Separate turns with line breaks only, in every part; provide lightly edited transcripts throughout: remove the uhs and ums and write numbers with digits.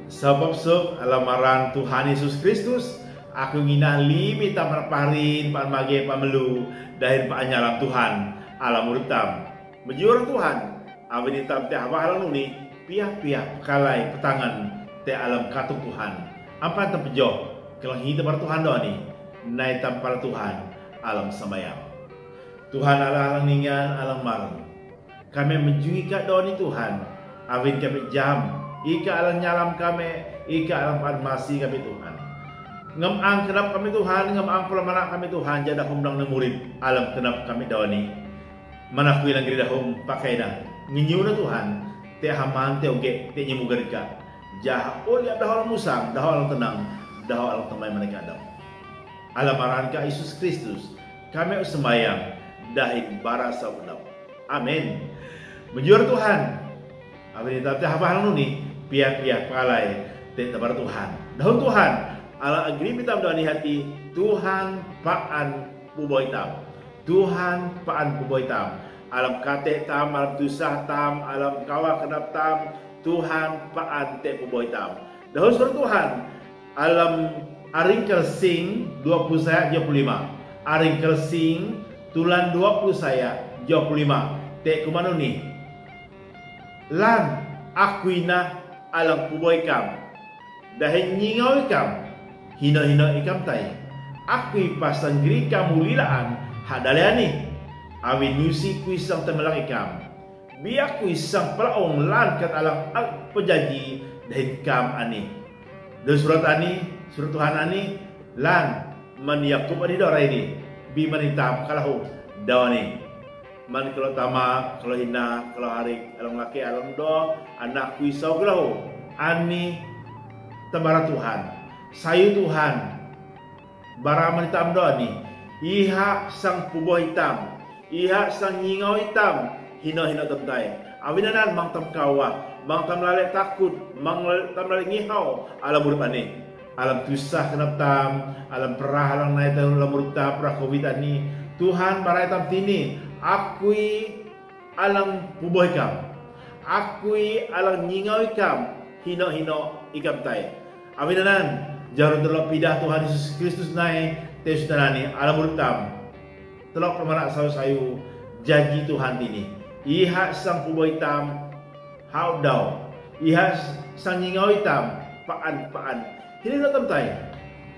Sebab alamaran Tuhan Yesus Kristus aku nginali minta merparin pan mage pamelu dahil paanyalam Tuhan alam uritam menjur Tuhan awin hitam teh halang nuni piah-piah kalai petangan teh alam katu Tuhan apa tempejo kalau hidup bar Tuhan doa ni naik tampal Tuhan alam sembayang Tuhan alang ningan alam marang kami menjui kat doa ni Tuhan awin kami jam ika alam nyalam kami, ika alam farmasi kami Tuhan. Ngemang kenap kami Tuhan, ngemang pula kami Tuhan, jadah humdang murid alam kenap kami dawani. Manakui lang gridahum pakai dah. Nginyu na Tuhan, te haman te oge, te nyimu gerika. Jah ulia dah alam musang, dah alam tenang, dah alam temai mereka daw. Alam arahan ka Yesus Kristus, kami sembayang dahil barasa udaw. Amin. Menjuar Tuhan. Abis itu apa hal ni? Pihak-pihak palai tebar Tuhan. Dahun Tuhan, ala agri mitam doa ni hati Tuhan paan puboy tam. Tuhan paan puboy tam. Alam kate tam, alam tusah tam, alam kawa kenap tam. Tuhan paan te puboy tam. Dahun surat Tuhan, alam aringkel sing 20 saya 25. Aringkel sing tulan 20 saya 25. Te kumano ni? Lan akuina alang puboy kam dahil nyingaw ikam hina-hina ikam tay akui pasanggri kamu lilaan hadaliani awi nusi kuisang temelang ikam biak kuisang pelaong lan kat alang pejanji dahil kam ani dan surat Tuhan ani lan man yakub ani doa ini bi manitam kalahu dawani man kalau tamak, kalau hina, kalau harik, alam laki, alam do, anak kuisau kalau ani tembara Tuhan, sayu Tuhan, bara manitam do ni, iha sang puboh hitam, iha sang nyingau hitam, hina-hina temtai, awinanan mang tam kawa, mang tam lalek takut, mang tam lalek ngihau, alam urip ani, alam tusah kenap tam, alam perah alam naik tam, alam urip tam, perah covid ani, Tuhan bara hitam tini. Akui alang puboh ikam, akui alang nyingau ikam, hino-hino ikam tay. Aminanan, jarun telok pidah Tuhan Yesus Kristus naik, tesudanani alam urtam. Telok permanak sayu-sayu, janji Tuhan ini. Iha sang puboh hitam, hau daw. Iha sang nyingau hitam, paan-paan. Hini datam tay.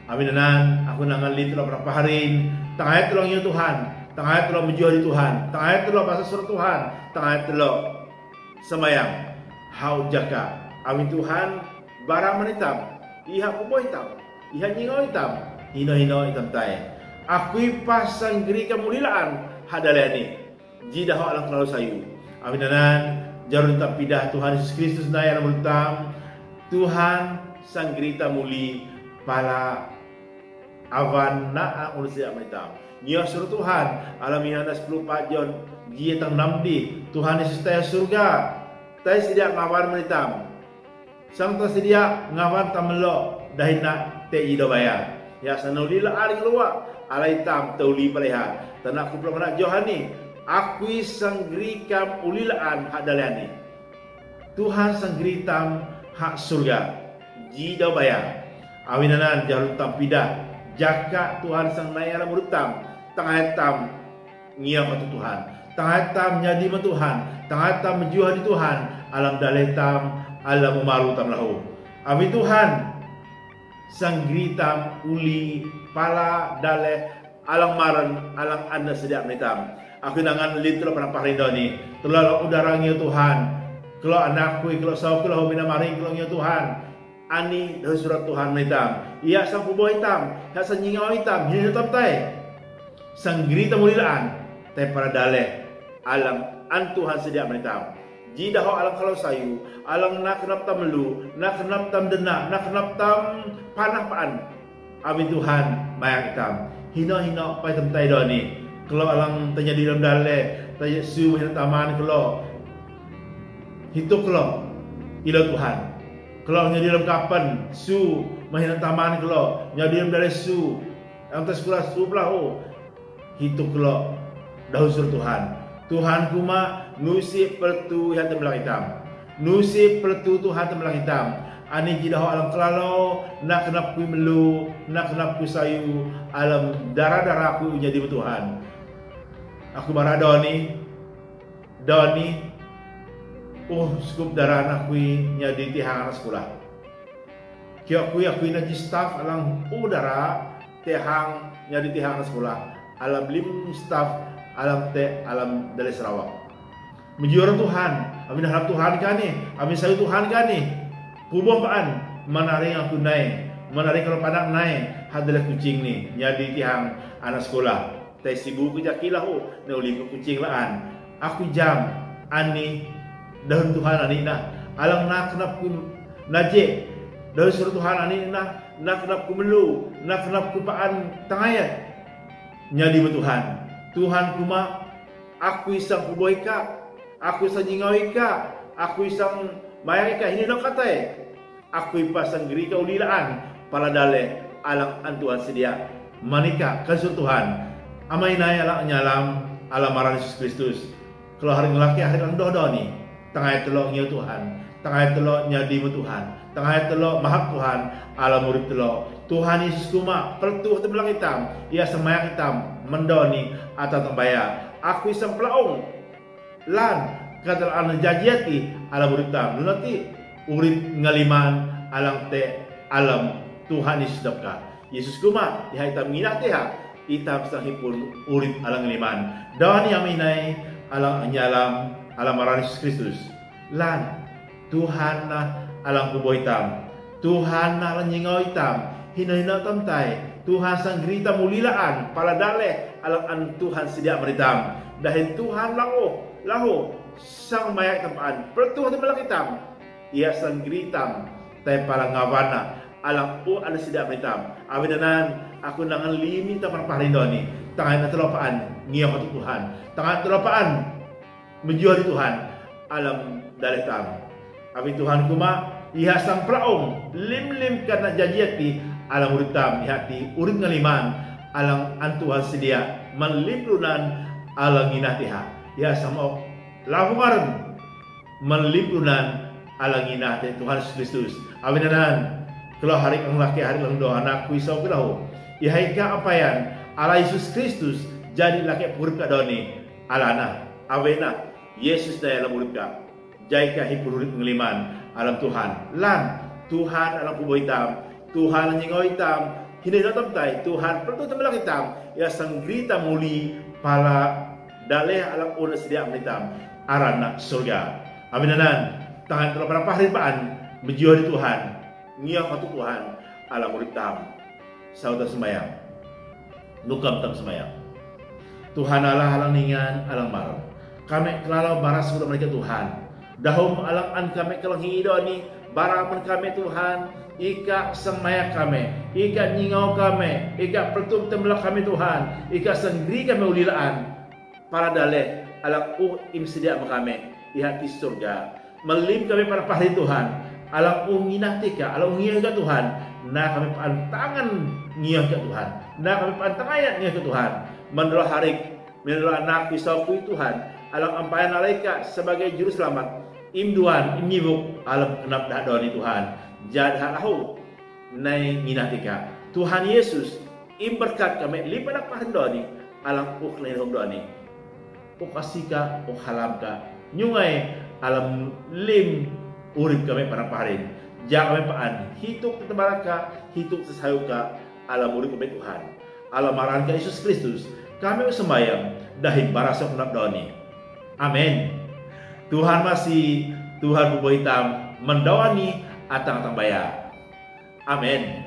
Aminanan, aku nangalin telok berapa hari, tengah teloknya Tuhan. Tengah telah menjual di Tuhan, tengah telah bahasa surat Tuhan, tengah telah semayang, hau jaka, amin Tuhan, barang menitam, iha puboh hitam, iha nyingau hitam, hino-hino hitam tay. Akui pasang geri kemuliaan hadaliani, jidah alang terlalu sayu. Aminanan, jarun tak pidah Tuhan Yesus Kristus naik alam hitam, Tuhan sang geri muli pala awan naa urusia hitam. Nya suruh Tuhan alam Yohanes 10 pajon dia tang namdi Tuhan Yesus taya surga tay sedia ngawan menitam sang ta sedia ngawan tamelo dahina te ido baya ya sanulila ari keluar alai tam tauli paleha tanak ku plamana Johani akui sanggri kam ulilaan hadaliani Tuhan sanggri tam hak surga jido baya awinanan jarun tam pidah jaka Tuhan sang naya alam urutam tengah hitam ngiam atau Tuhan tengah hitam jadi Tuhan tengah hitam menjual di Tuhan alam daletam alam umaru tam lahu amin Tuhan sang gritam uli pala dale alang maran alang anda sedia menitam aku nangan litro pernah parindo ni terlalu udara ngiu Tuhan kalau anakku kalau sau kalau mina maring kalau ngiu Tuhan ani dari surat Tuhan menitam ia sang puboh hitam ia sang nyingau hitam ini hitam tay sang grita mulilaan tay para dale alam an Tuhan sedia menitam jidah alam kalau sayu alam nak kenap tam melu nak kenap tam dena nak kenap tam panah paan amin Tuhan bayang hitam hino-hino pai tam tay do ni kalau alam tanya di dalam dale tanya su mahina taman kalau hituk kalau ilo Tuhan kalau nya di dalam kapan su mahina taman kalau nya di dalam dale su yang tas sekolah su pelahu hitung kelok dahulu suruh Tuhan kuma nusi pertu yang tebelang hitam nusi pertu Tuhan tebelang hitam ani jidaho alam kelalo, nak kenap ku melu, nak kenap ku sayu, alam darah aku jadi Tuhan. Aku marah Doni, skup darah aku jadi tihang anak sekolah. Kio aku naji staff alang udara tihang jadi tihang anak sekolah. Alam lim staff alam dari Sarawak. Menjuara Tuhan, amin harap Tuhan kan ni, amin sayu Tuhan kan ni. Kubah paan, menarik aku naik, menarik kalau panak naik, hadalah kucing ni, jadi tihang anak sekolah. Tapi sibuk kerja kilah nauli ke kucing laan. Aku jam, ani, daun Tuhan ani nah, alang nak kenap ku najik, daun suruh Tuhan ani nah, nak kenap ku melu, nak kenap ku paan tangayat, jadi Tuhan. Tuhan kuma, aku isang kuboika, aku isang jingawika, aku isang mayangika, ini nak katai. Aku ipasang geri kau lilaan, pala dale, alang antuan sedia, manika kasut Tuhan. Amai nai alang nyalam, alam marah Yesus Kristus. Kalau hari ngelaki hari dodo ni, tengah telok ngiu Tuhan, tengah telok nyadimu Tuhan, tengah telok mahak Tuhan, alam murid telok. Tuhan Yesus kuma pertuh tebelang hitam, ia semayang hitam, mendoni atau tembaya. Aku isang pelaung, lan kata alam jajiati, alam murid hitam. Nanti urid ngaliman, alang te alam Tuhan Yesus dapka. Yesus kuma di hitam nginak teha, hitam sahipun urid alang ngaliman. Dawani aminai alang nyalam, alam marah Yesus Kristus. Lan Tuhan na alang kubo hitam, Tuhan na alang nyingau hitam, hina-hina tamtai, Tuhan sang gerita mulilaan, pala dale alang an Tuhan sedia meritam. Dahil Tuhan lahu sang mayak tempaan, pertuh tebelang hitam, ia sang geritam, tay pala ngavana, alang ada sedia meritam. Awidanan aku nangan limi tamar pahrindoni, tangan terlopaan ngiyam untuk Tuhan, tangan terlopaan menjual di Tuhan, alam dalih tam. Amin Tuhan kuma iha sang praong lim karena jajiati alam urid tam ihati urid ngaliman alang antuhan sedia manliplunan alang inatiha iha sama lafungaran manliplunan alang inati Tuhan Yesus Kristus. Aminanan kalau hari ang laki hari lang doa anakku isaw kelahu iha ika apayan ala Yesus Kristus jadi laki purip ka doni alana awena Yesus daya alam urid ka jai ka hipururit ngeliman alam Tuhan. Lan Tuhan alam kubo hitam, Tuhan nyingau hitam, hindi na tamtay, Tuhan pertu temelang hitam, ya sang grita muli pala daleh alam una sedia hitam, arana surga. Aminanan, tangan telah para pahripaan menjual di Tuhan, ngiyang katu Tuhan alam murid tam. Saudara semayang, nukam tam semayang. Tuhan Allah alang ningan alang mar. Kami kelalau baras sudah mereka Tuhan. Dahum alang an kami kelang hido ni baraman kami Tuhan, ika semaya kami, ika nyingau kami, ika pertum tembelah kami Tuhan, ika sendiri kami ulilaan para daleh alang im sedia kami di hati surga. Melim kami para pahri Tuhan, alang nginah tika, alang ngiyah ke Tuhan, nah kami pantangan ngiyah ke Tuhan, nah kami pantangayat ngiyah ke Tuhan. Menurut harik, menurut anak pisau kui Tuhan, alang ampayan alaika sebagai juru selamat. Imduan, imnyibuk alam kenap dah doni Tuhan. Jad halahu nai minatika. Tuhan Yesus im berkat kami lipat nak pahendoni alam ukhlain doni. Ukasika ukhalamka nyungai alam lim urip kami para paharin. Jak kami paan hidup tetebaraka, hidup sesayuka alam urip kami Tuhan. Alam maran ka Yesus Kristus. Kami sembayang dahil barasa kenap doni. Amin. Tuhan masih Tuhan bubo hitam mendawani atang-atang bayar. Amin.